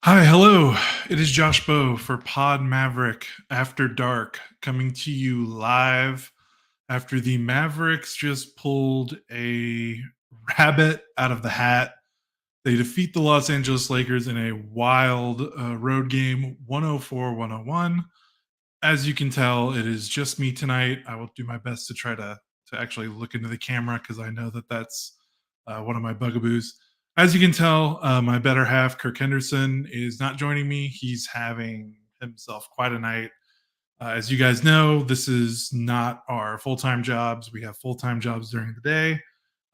Hi, hello. It is Josh Bow for Pod Maverick After Dark, coming to you live after the Mavericks just pulled a rabbit out of the hat. They defeat the Los Angeles Lakers in a wild road game, 104-101. As you can tell, it is just me tonight. I will do my best to try to actually look into the camera because I know that that's one of my bugaboos. As you can tell, my better half, Kirk Henderson, is not joining me. He's having himself quite a night. As you guys know, this is not our full time jobs. We have full time jobs during the day.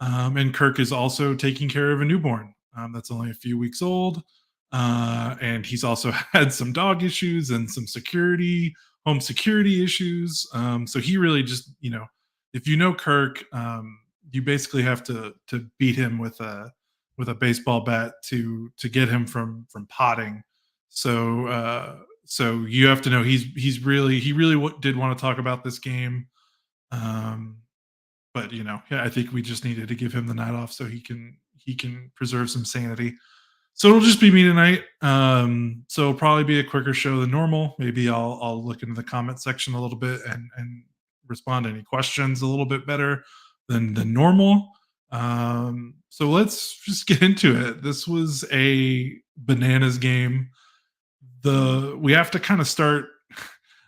And Kirk is also taking care of a newborn that's only a few weeks old. And he's also had some dog issues and some home security issues. So he really just, if you know Kirk, you basically have to beat him with a baseball bat to get him from potting. So you have to know he really did want to talk about this game. Um, but yeah, I think we just needed to give him the night off so he can preserve some sanity. So it'll just be me tonight. So it'll probably be a quicker show than normal. Maybe I'll look into the comment section a little bit and respond to any questions a little bit better than normal. So let's just get into it. This was a bananas game. We have to kind of start.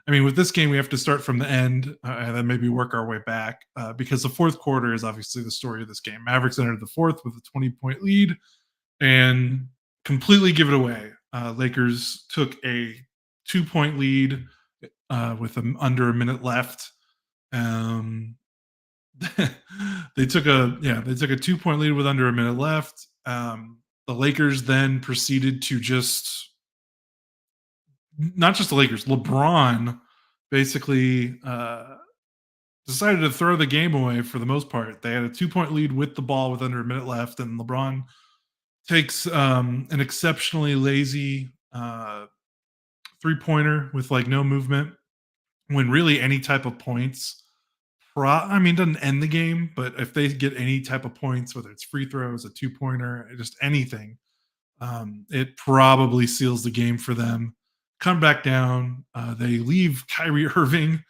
I mean, with this game, we have to start from the end and then maybe work our way back because the fourth quarter is obviously the story of this game. Mavericks entered the fourth with a 20-point lead and completely give it away. Lakers took a 2-point lead with under a minute left. They took a 2-point lead with under a minute left. The Lakers then proceeded to not just the Lakers, LeBron basically decided to throw the game away for the most part. They had a 2-point lead with the ball with under a minute left, and LeBron takes an exceptionally lazy 3-pointer with like no movement when really any type of points doesn't end the game, but if they get any type of points, whether it's free throws, a 2-pointer, just anything, it probably seals the game for them. Come back down. They leave Kyrie Irving,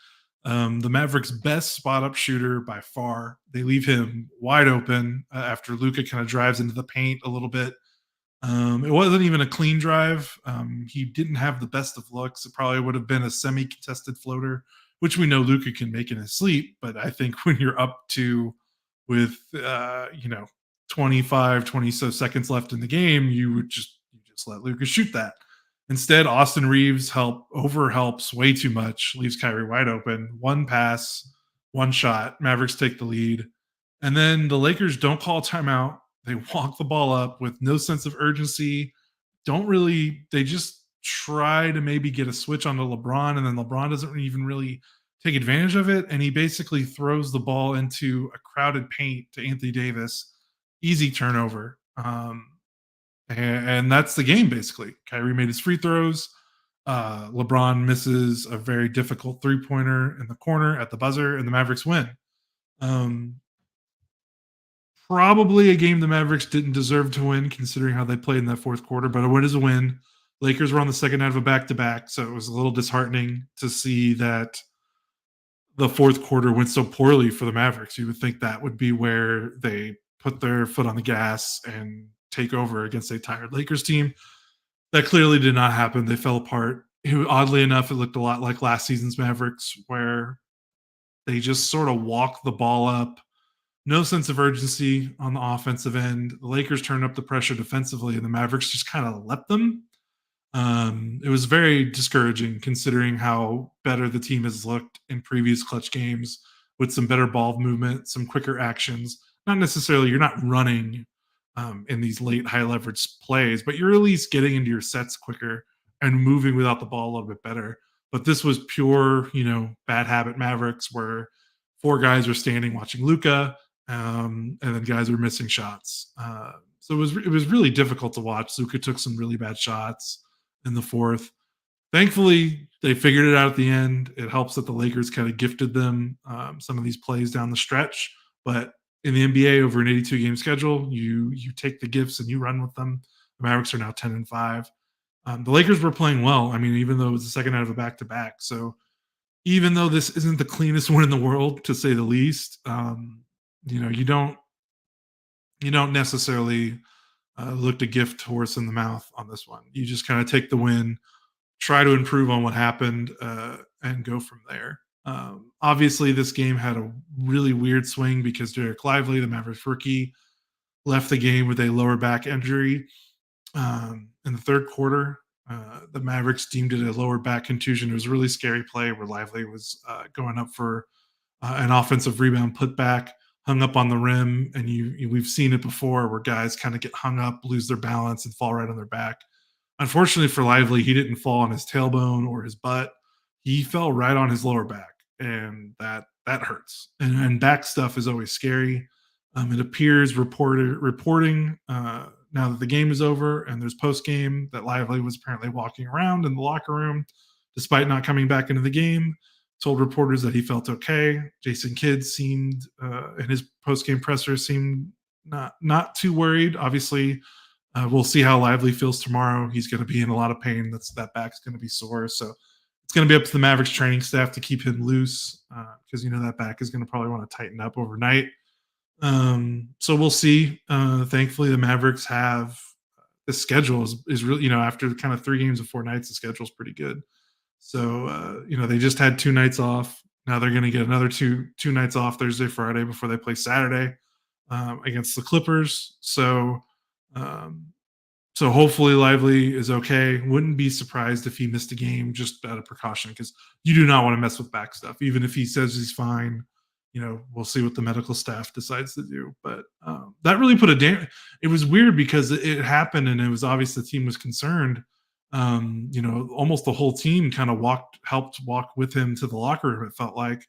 the Mavericks' best spot-up shooter by far. They leave him wide open after Luka kind of drives into the paint a little bit. It wasn't even a clean drive. He didn't have the best of looks. It probably would have been a semi-contested floater, which we know Luka can make in his sleep. But I think when you're up to with 25, 20 so seconds left in the game, you just let Luka shoot that. Instead, Austin Reeves helps way too much, leaves Kyrie wide open. One pass, one shot. Mavericks take the lead. And then the Lakers don't call a timeout. They walk the ball up with no sense of urgency. They just try to maybe get a switch onto LeBron, and then LeBron doesn't even really take advantage of it. And he basically throws the ball into a crowded paint to Anthony Davis. Easy turnover. And that's the game, basically. Kyrie made his free throws. LeBron misses a very difficult 3-pointer in the corner at the buzzer, and the Mavericks win. Probably a game the Mavericks didn't deserve to win, considering how they played in that fourth quarter, but a win is a win. Lakers were on the second half of a back-to-back, so it was a little disheartening to see that the fourth quarter went so poorly for the Mavericks. You would think that would be where they put their foot on the gas and take over against a tired Lakers team. That clearly did not happen. They fell apart. Oddly enough, it looked a lot like last season's Mavericks, where they just sort of walked the ball up. No sense of urgency on the offensive end. The Lakers turned up the pressure defensively, and the Mavericks just kind of let them. It was very discouraging considering how better the team has looked in previous clutch games with some better ball movement, some quicker actions. Not necessarily you're not running in these late high leverage plays, but you're at least getting into your sets quicker and moving without the ball a little bit better. But this was pure, bad habit Mavericks where four guys were standing watching Luca, and then guys were missing shots. So it was really difficult to watch. Luca took some really bad shots in the fourth. Thankfully, they figured it out at the end. It helps that the Lakers kind of gifted them some of these plays down the stretch. But in the NBA, over an 82 game schedule, you take the gifts and you run with them. The Mavericks are now 10-5. The Lakers were playing well. I mean, even though it was the second out of a back to back. So even though this isn't the cleanest one in the world, to say the least, you don't necessarily look to gift horse in the mouth on this one. You just kind of take the win, try to improve on what happened, and go from there. Obviously, this game had a really weird swing because Derek Lively, the Mavericks rookie, left the game with a lower back injury in the third quarter. The Mavericks deemed it a lower back contusion. It was a really scary play where Lively was going up for an offensive rebound putback, hung up on the rim, and we've seen it before where guys kind of get hung up, lose their balance, and fall right on their back. Unfortunately for Lively, he didn't fall on his tailbone or his butt. He fell right on his lower back, and that hurts. And back stuff is always scary. It appears reporting now that the game is over and there's post game that Lively was apparently walking around in the locker room despite not coming back into the game. Told reporters that he felt okay. Jason Kidd seemed in his post game presser seemed not too worried. Obviously, we'll see how Lively feels tomorrow. He's going to be in a lot of pain. That back's going to be sore. So it's going to be up to the Mavericks training staff to keep him loose because that back is going to probably want to tighten up overnight. So we'll see. Thankfully, the Mavericks have the schedule is really, after kind of 3 games of 4 nights, the schedule's pretty good. So they just had 2 nights off. Now they're going to get another two nights off, Thursday, Friday, before they play Saturday against the Clippers. Um, so hopefully Lively is okay. Wouldn't be surprised if he missed a game just out of precaution because you do not want to mess with back stuff. Even if he says he's fine, we'll see what the medical staff decides to do. But that really put it was weird because it happened and it was obvious the team was concerned. Almost the whole team kind of helped walk with him to the locker room, it felt like.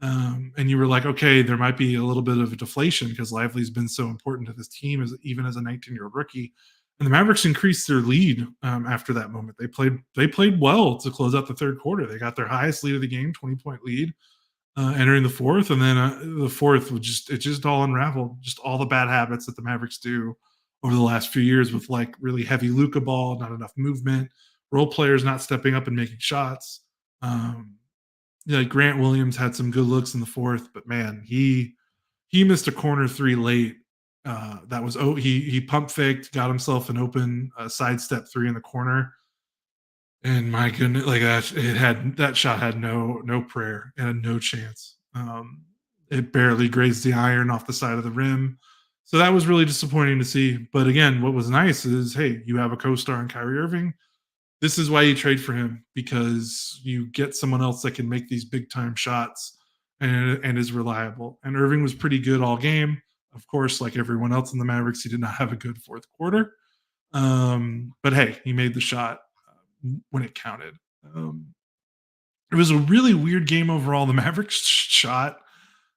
And you were like, okay, there might be a little bit of a deflation because Lively's been so important to this team even as a 19-year-old rookie. And the Mavericks increased their lead after that moment. They played well to close out the third quarter. They got their highest lead of the game, 20-point lead, entering the fourth. And then the fourth it just all unraveled. Just all the bad habits that the Mavericks do over the last few years with like really heavy Luka ball, not enough movement, role players not stepping up and making shots. Grant Williams had some good looks in the fourth, but man, he missed a corner 3 late. That was he pump faked, got himself an open sidestep 3 in the corner, and my goodness, like that shot had no prayer and no chance. It barely grazed the iron off the side of the rim. So that was really disappointing to see. But again, what was nice is, hey, you have a co-star in Kyrie Irving. This is why you trade for him, because you get someone else that can make these big time shots and is reliable. And Irving was pretty good all game. Of course, like everyone else in the Mavericks, he did not have a good fourth quarter. But hey, he made the shot when it counted. It was a really weird game overall. The Mavericks shot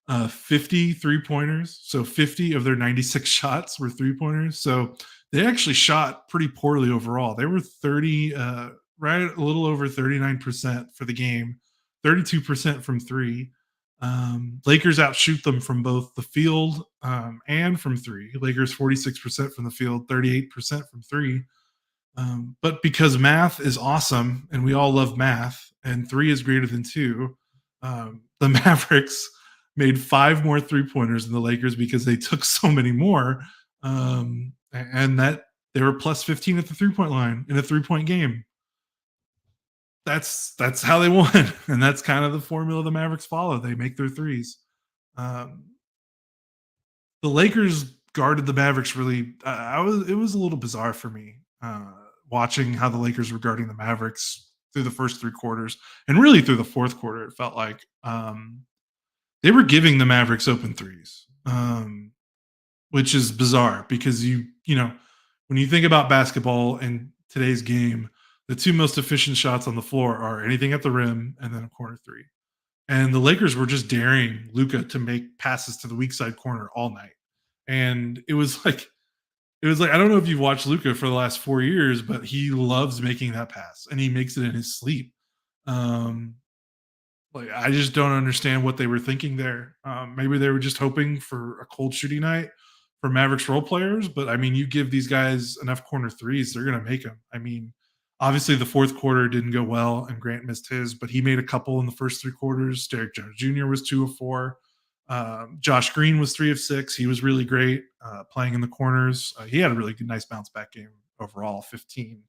50 3-pointers. So 50 of their 96 shots were 3-pointers. So they actually shot pretty poorly overall. They were 30, right a little over 39% for the game, 32% from 3. Lakers outshoot them from both the field and from 3. Lakers 46% from the field, 38% from 3. But because math is awesome and we all love math and 3 is greater than 2, the Mavericks made 5 more 3-pointers than the Lakers because they took so many more. And that they were plus 15 at the 3-point line in a 3-point game. That's how they won. And that's kind of the formula the Mavericks follow. They make their threes. The Lakers guarded the Mavericks really. It was a little bizarre for me watching how the Lakers were guarding the Mavericks through the first three quarters and really through the fourth quarter. It felt like they were giving the Mavericks open threes, which is bizarre because when you think about basketball in today's game, the two most efficient shots on the floor are anything at the rim and then a corner three. And the Lakers were just daring Luca to make passes to the weak side corner all night. And it was like I don't know if you've watched Luca for the last 4 years, but he loves making that pass and he makes it in his sleep. Um, like I just don't understand what they were thinking there. Maybe they were just hoping for a cold shooting night for Mavericks role players, but I mean, you give these guys enough corner threes, they're going to make them. I mean, obviously the fourth quarter didn't go well, and Grant missed his, but he made a couple in the first three quarters. Derek Jones Jr. was 2 of 4. Josh Green was 3 of 6. He was really great playing in the corners. He had a really good, nice bounce back game overall. 15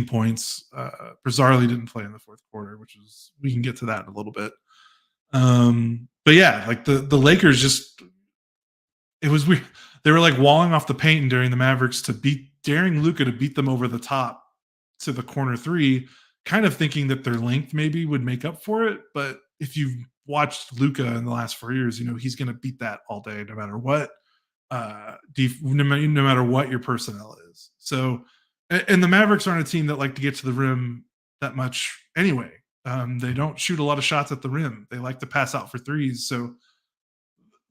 points. Brazzarli didn't play in the fourth quarter, which is we can get to that in a little bit. But yeah, like the Lakers just it was weird. They were like walling off the paint during the Mavericks to daring Luca to beat them over the top to the corner three, kind of thinking that their length maybe would make up for it. But if you've watched Luca in the last 4 years, he's going to beat that all day, no matter what, no matter what your personnel is. So, and the Mavericks aren't a team that like to get to the rim that much anyway. They don't shoot a lot of shots at the rim. They like to pass out for threes. So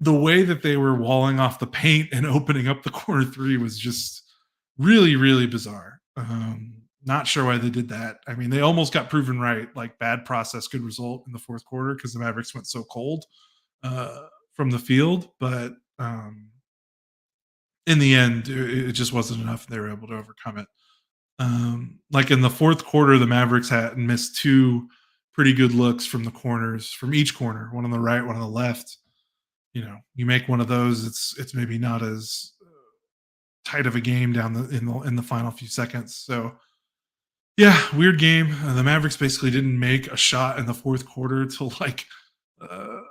the way that they were walling off the paint and opening up the corner three was just really, really bizarre. Not sure why they did that. I mean, they almost got proven right, like bad process, good result in the fourth quarter because the Mavericks went so cold from the field. But in the end, it just wasn't enough. They were able to overcome it. Like in the fourth quarter, the Mavericks had missed two pretty good looks from the corners, from each corner, one on the right, one on the left. You make one of those, it's maybe not as tight of a game down in the final few seconds. So yeah, weird game. The Mavericks basically didn't make a shot in the fourth quarter till like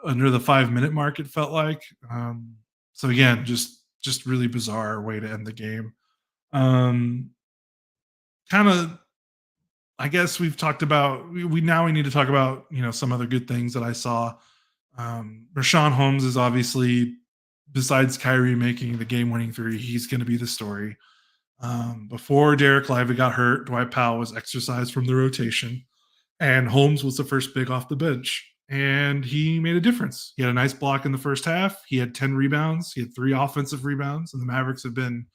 under the 5 minute mark. It felt like. So again, just really bizarre way to end the game. Kind of, I guess we've talked about. We now we need to talk about some other good things that I saw. Rashawn Holmes is obviously, besides Kyrie making the game-winning three, he's going to be the story. Before Derek Lively got hurt, Dwight Powell was exercised from the rotation, and Holmes was the first big off the bench, and he made a difference. He had a nice block in the first half. He had 10 rebounds. He had 3 offensive rebounds, and the Mavericks have been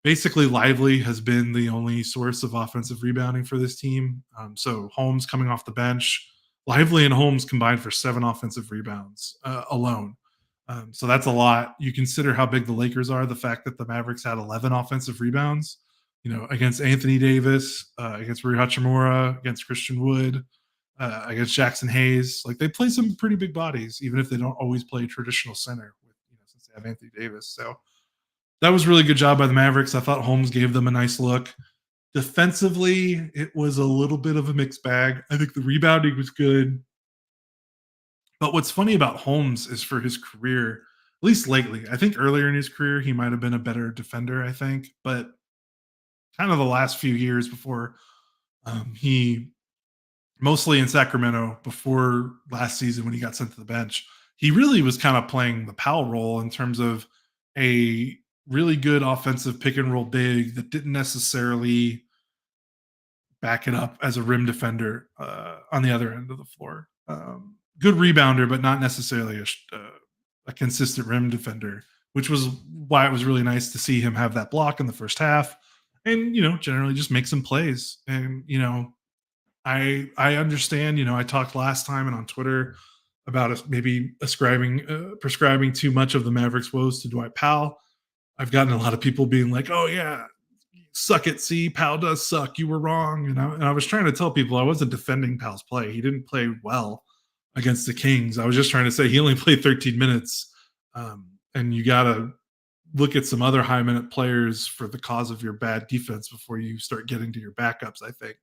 basically Lively has been the only source of offensive rebounding for this team. So Holmes coming off the bench, Lively and Holmes combined for 7 offensive rebounds alone. So that's a lot. You consider how big the Lakers are, the fact that the Mavericks had 11 offensive rebounds, against Anthony Davis, against Rui Hachimura, against Christian Wood, against Jackson Hayes. Like they play some pretty big bodies, even if they don't always play traditional center, since they have Anthony Davis. So that was a really good job by the Mavericks. I thought Holmes gave them a nice look. Defensively, it was a little bit of a mixed bag. I think the rebounding was good. But what's funny about Holmes is for his career, at least lately, I think earlier in his career, he might have been a better defender, I think. But kind of the last few years before he, mostly in Sacramento, before last season when he got sent to the bench, he really was kind of playing the Powell role in terms of a really good offensive pick and roll big that didn't necessarily back it up as a rim defender on the other end of the floor. Good rebounder, but not necessarily a consistent rim defender, which was why it was really nice to see him have that block in the first half and, generally just make some plays. And, I understand, I talked last time and on Twitter about us maybe prescribing too much of the Mavericks woes to Dwight Powell. I've gotten a lot of people being like, oh yeah, suck it. See, Powell does suck. You were wrong. And I was trying to tell people I wasn't defending Powell's play. He didn't play well against the Kings. I was just trying to say he only played 13 minutes. And you got to look at some other high minute players for the cause of your bad defense before you start getting to your backups, I think.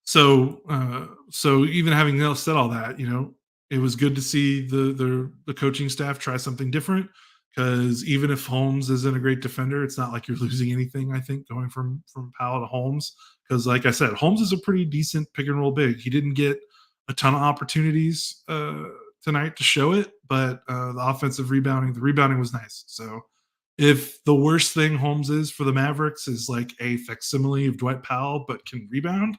So even having said all that, it was good to see the coaching staff try something different because even if Holmes isn't a great defender, it's not like you're losing anything. I think going from Powell to Holmes, because like I said, Holmes is a pretty decent pick and roll big. He didn't get a ton of opportunities tonight to show it, but the rebounding was nice. So if the worst thing Holmes is for the Mavericks is like a facsimile of Dwight Powell, but can rebound,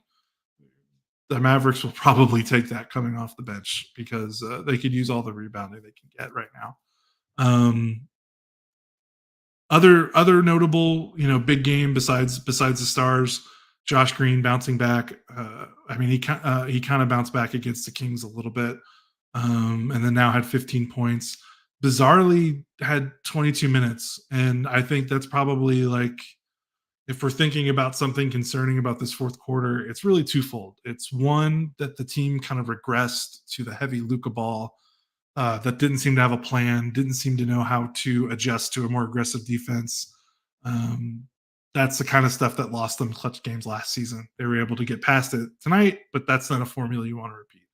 the Mavericks will probably take that coming off the bench because they could use all the rebounding they can get right now. Um, other notable, big game besides the Stars, Josh Green bouncing back. I mean, he kind of bounced back against the Kings a little bit, and then now had 15 points. Bizarrely, had 22 minutes, and I think that's probably like, if we're thinking about something concerning about this fourth quarter, it's really twofold. It's one that the team kind of regressed to the heavy Luka ball that didn't seem to have a plan, didn't seem to know how to adjust to a more aggressive defense. Um, that's the kind of stuff that lost them clutch games last season. They were able to get past it tonight, but that's not a formula you want to repeat.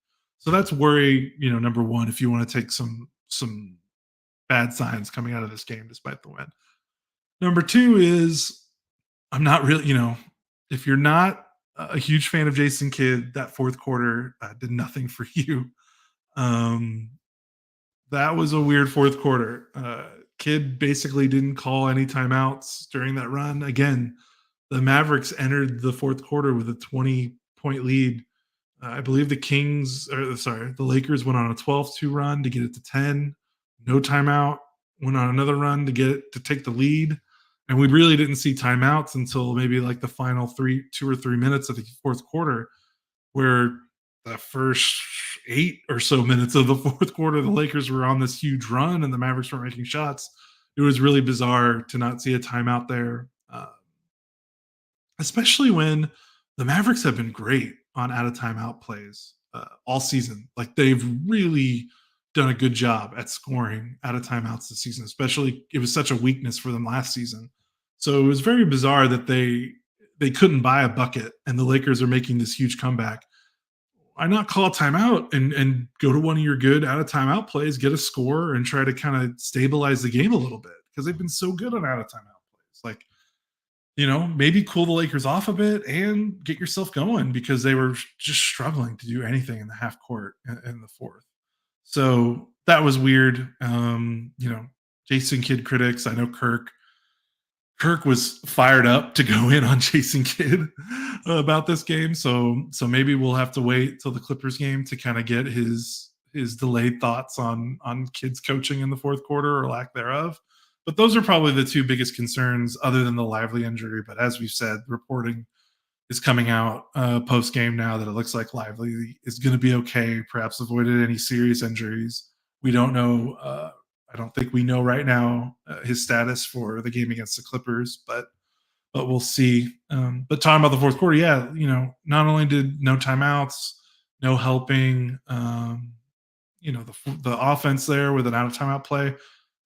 So that's worry, number one, if you want to take some bad signs coming out of this game despite the win. Number two is I'm not really, if you're not a huge fan of Jason Kidd, that fourth quarter did nothing for you. Um, that was a weird fourth quarter. Kidd basically didn't call any timeouts during that run. Again, the Mavericks entered the fourth quarter with a 20-point lead. I believe the Lakers went on a 12-2 run to get it to 10. No timeout. Went on another run to take the lead. And we really didn't see timeouts until maybe like the final 2 or 3 minutes of the fourth quarter, where the first 8 or so minutes of the fourth quarter, the Lakers were on this huge run and the Mavericks weren't making shots. It was really bizarre to not see a timeout there, especially when the Mavericks have been great on out of timeout plays all season. Like they've really done a good job at scoring out of timeouts this season, especially it was such a weakness for them last season. So it was very bizarre that they couldn't buy a bucket and the Lakers are making this huge comeback. Why not call a timeout and go to one of your good out of timeout plays, get a score, and try to kind of stabilize the game a little bit? Because they've been so good on out of timeout plays. Like, maybe cool the Lakers off a bit and get yourself going, because they were just struggling to do anything in the half court in the fourth. So that was weird. Jason Kidd critics, I know Kirk was fired up to go in on Jason Kidd about this game. So maybe we'll have to wait till the Clippers game to kind of get his delayed thoughts on Kidd's coaching in the fourth quarter or lack thereof. But those are probably the two biggest concerns other than the Lively injury. But as we've said, reporting is coming out post game now that it looks like Lively is going to be okay, perhaps avoided any serious injuries. We don't know. I don't think we know right now his status for the game against the Clippers, but we'll see. But talking about the fourth quarter, yeah, not only did no timeouts, no helping, the offense there with an out of timeout play,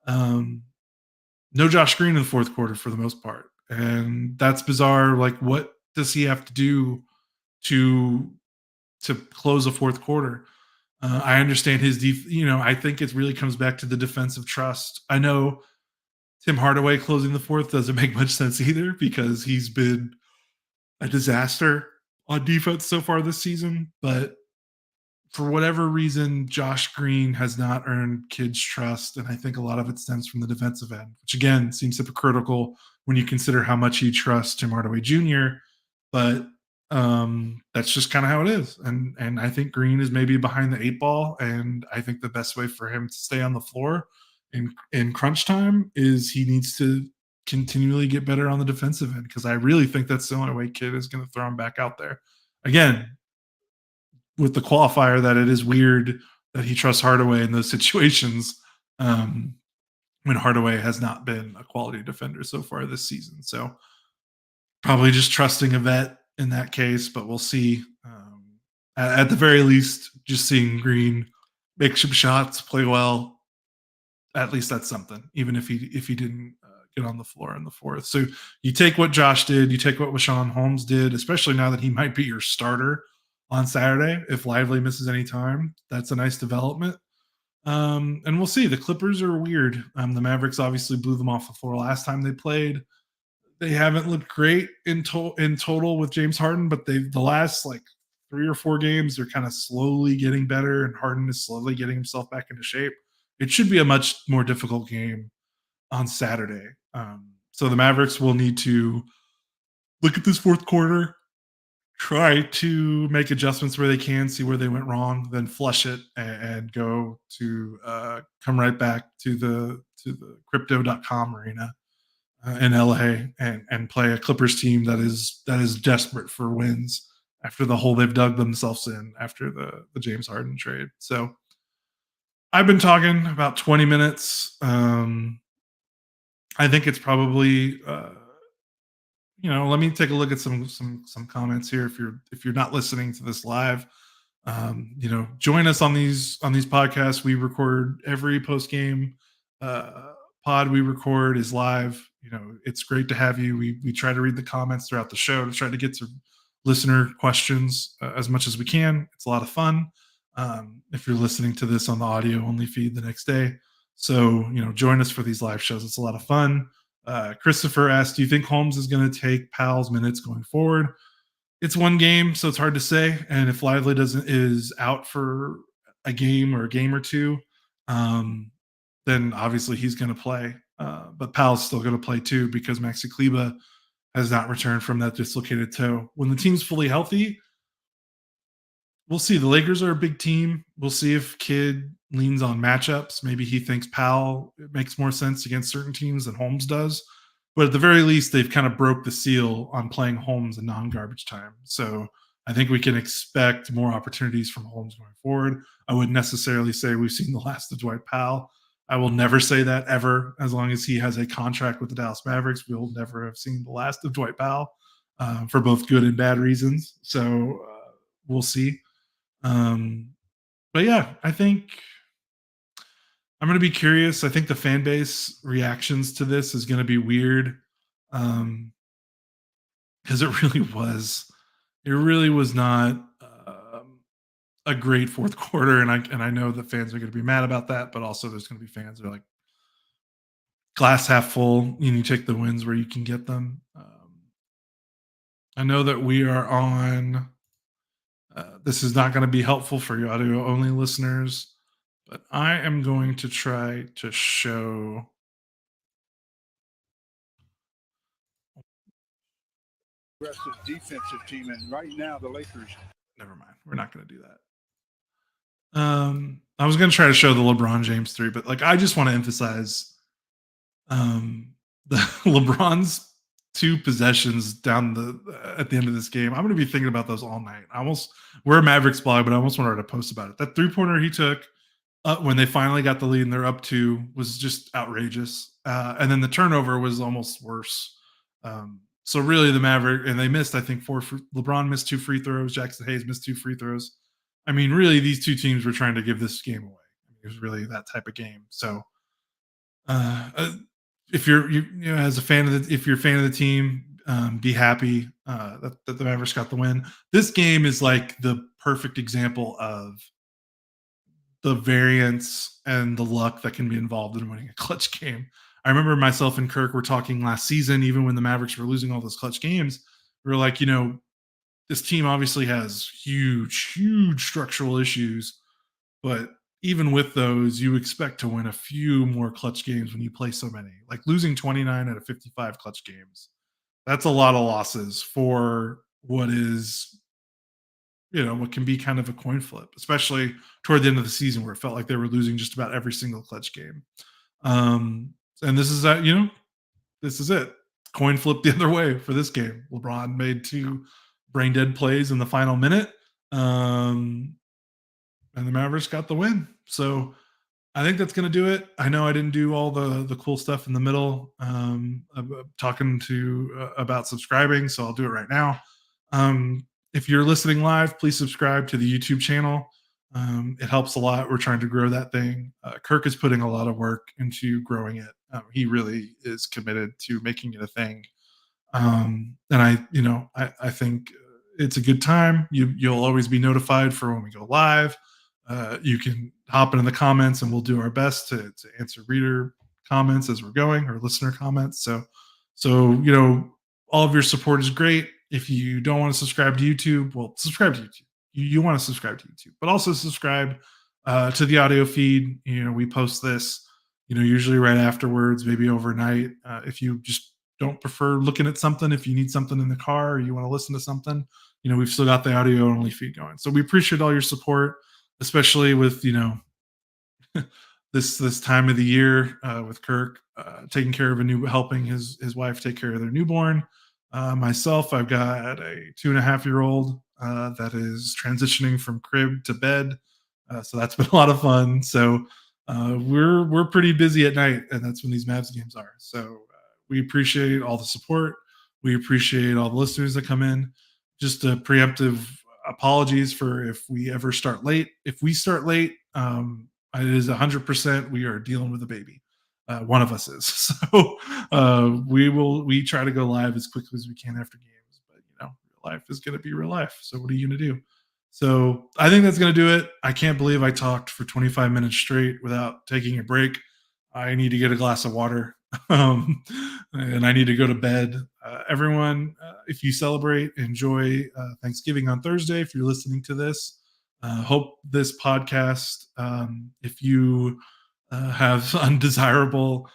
no Josh Green in the fourth quarter for the most part, and that's bizarre. Like, what does he have to do to close a fourth quarter? I understand I think it really comes back to the defensive trust. I know Tim Hardaway closing the fourth doesn't make much sense either, because he's been a disaster on defense so far this season. But for whatever reason, Josh Green has not earned Kidd's trust. And I think a lot of it stems from the defensive end, which again seems hypocritical when you consider how much he trusts Tim Hardaway Jr. But that's just kind of how it is. And I think Green is maybe behind the 8 ball. And I think the best way for him to stay on the floor in crunch time is he needs to continually get better on the defensive end, because I really think that's the only way Kidd is going to throw him back out there. Again, with the qualifier that it is weird that he trusts Hardaway in those situations, when Hardaway has not been a quality defender so far this season. So probably just trusting a vet in that case, but we'll see. At the very least, just seeing Green make some shots, play well, at least that's something, even if he didn't get on the floor in the fourth. So you take what Josh did, you take what Rashawn Holmes did, especially now that he might be your starter on Saturday. If Lively misses any time, that's a nice development. And we'll see. The Clippers are weird. The Mavericks obviously blew them off the floor last time they played. They haven't looked great in total with James Harden, but they the last like 3 or 4 games they're kind of slowly getting better, and Harden is slowly getting himself back into shape. It should be a much more difficult game on Saturday. So the Mavericks will need to look at this fourth quarter, try to make adjustments where they can, see where they went wrong, then flush it and go to come right back to the crypto.com arena in LA and play a Clippers team that is desperate for wins after the hole they've dug themselves in after the James Harden trade. So I've been talking about 20 minutes. I think it's probably let me take a look at some comments here. If you're not listening to this live, join us on these podcasts. We record every post game pod we record is live. It's great to have you. We try to read the comments throughout the show to try to get to listener questions as much as we can. It's a lot of fun. If you're listening to this on the audio only feed the next day, so join us for these live shows. It's a lot of fun. Christopher asked, "Do you think Holmes is going to take Powell's minutes going forward?" It's one game, so it's hard to say. And if Lively doesn't is out for a game or a game or two, then obviously he's going to play. But Powell's still going to play too because Maxi Kleba has not returned from that dislocated toe. When the team's fully healthy, we'll see. The Lakers are a big team. We'll see if Kidd leans on matchups. Maybe he thinks Powell makes more sense against certain teams than Holmes does. But at the very least, they've kind of broke the seal on playing Holmes in non-garbage time. So I think we can expect more opportunities from Holmes going forward. I wouldn't necessarily say we've seen the last of Dwight Powell. I will never say that ever. As long as he has a contract with the Dallas Mavericks, we'll never have seen the last of Dwight Powell for both good and bad reasons. So we'll see. But yeah, I think I'm going to be curious. I think the fan base reactions to this is going to be weird because it really was not a great fourth quarter, and I know the fans are going to be mad about that, but also there's going to be fans that are like glass half full. You take the wins where you can get them. I know that we are on. This is not going to be helpful for your audio only listeners, but I am going to try to show aggressive defensive team, and right now the Lakers. Never mind. We're not going to do that. I was going to try to show the LeBron James 3, but I just want to emphasize the LeBron's 2 possessions down at the end of this game. I'm going to be thinking about those all night. We're a Mavericks blog, but I almost wanted to post about it. That 3-pointer he took when they finally got the lead and they're up 2 was just outrageous. And then the turnover was almost worse. So really the Maverick, and they missed, I think, LeBron missed 2 free throws. Jackson Hayes missed 2 free throws. I mean, really, these 2 teams were trying to give this game away. It was really that type of game. So if you're as a fan of if you're a fan of the team, be happy that the Mavericks got the win. This game is like the perfect example of the variance and the luck that can be involved in winning a clutch game. I remember myself and Kirk were talking last season, even when the Mavericks were losing all those clutch games. We were like, this team obviously has huge structural issues, but even with those, you expect to win a few more clutch games when you play so many. Like losing 29 out of 55 clutch games, that's a lot of losses for what is, what can be kind of a coin flip, especially toward the end of the season where it felt like they were losing just about every single clutch game. And this is that, this is it. Coin flip the other way for this game. LeBron made 2 brain dead plays in the final minute. And the Mavericks got the win. So I think that's going to do it. I know I didn't do all the cool stuff in the middle. Talking about subscribing, so I'll do it right now. If you're listening live, please subscribe to the YouTube channel. It helps a lot. We're trying to grow that thing. Kirk is putting a lot of work into growing it. He really is committed to making it a thing. And I think it's a good time. You'll always be notified for when we go live. You can hop in the comments, and we'll do our best to answer reader comments as we're going, or listener comments. So all of your support is great. If you don't want to subscribe to YouTube, well, subscribe to YouTube. You want to subscribe to YouTube, but also subscribe to the audio feed. We post this, usually right afterwards, maybe overnight. If you just don't prefer looking at something, if you need something in the car or you want to listen to something, we've still got the audio only feed going. So we appreciate all your support, especially with this time of the year, with Kirk taking care of helping his wife take care of their newborn. Myself, I've got a 2.5-year-old that is transitioning from crib to bed, so that's been a lot of fun. So we're pretty busy at night, and that's when these Mavs games are. So we appreciate all the support. We appreciate all the listeners that come in. Just a preemptive apologies for if we ever start late. If we start late, it is 100% we are dealing with a baby. One of us is. So we try to go live as quickly as we can after games, but real life is going to be real life. So what are you going to do? So I think that's going to do it. I can't believe I talked for 25 minutes straight without taking a break. I need to get a glass of water, and I need to go to bed. Everyone, if you celebrate, enjoy Thanksgiving on Thursday. If you're listening to this, hope this podcast, if you have undesirable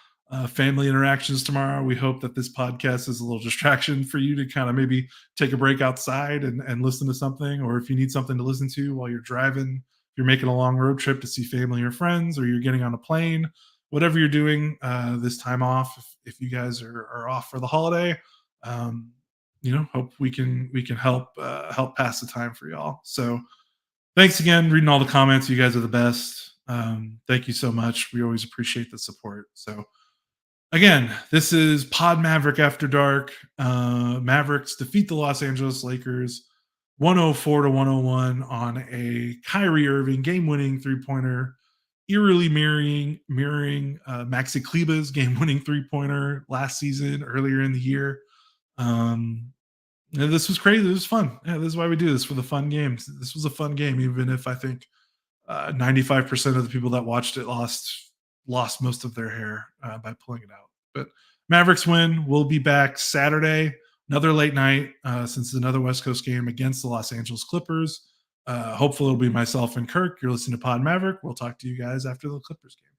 family interactions tomorrow, we hope that this podcast is a little distraction for you to kind of maybe take a break outside and listen to something. Or if you need something to listen to while you're driving, if you're making a long road trip to see family or friends, or you're getting on a plane, whatever you're doing this time off, if you guys are off for the holiday, hope we can help pass the time for y'all. So thanks again, reading all the comments. You guys are the best. Thank you so much. We always appreciate the support. So again, this is Pod Maverick After Dark. Mavericks defeat the Los Angeles Lakers 104-101 on a Kyrie Irving game-winning three-pointer, eerily mirroring Maxi Kleber's game-winning three-pointer last season, earlier in the year. This was crazy. This was fun. Yeah, this is why we do this, for the fun games. This was a fun game, even if I think 95% of the people that watched it lost most of their hair by pulling it out. But Mavericks win. We'll be back Saturday, another late night, since it's another West Coast game against the Los Angeles Clippers. Hopefully it'll be myself and Kirk. You're listening to Pod Maverick. We'll talk to you guys after the Clippers game.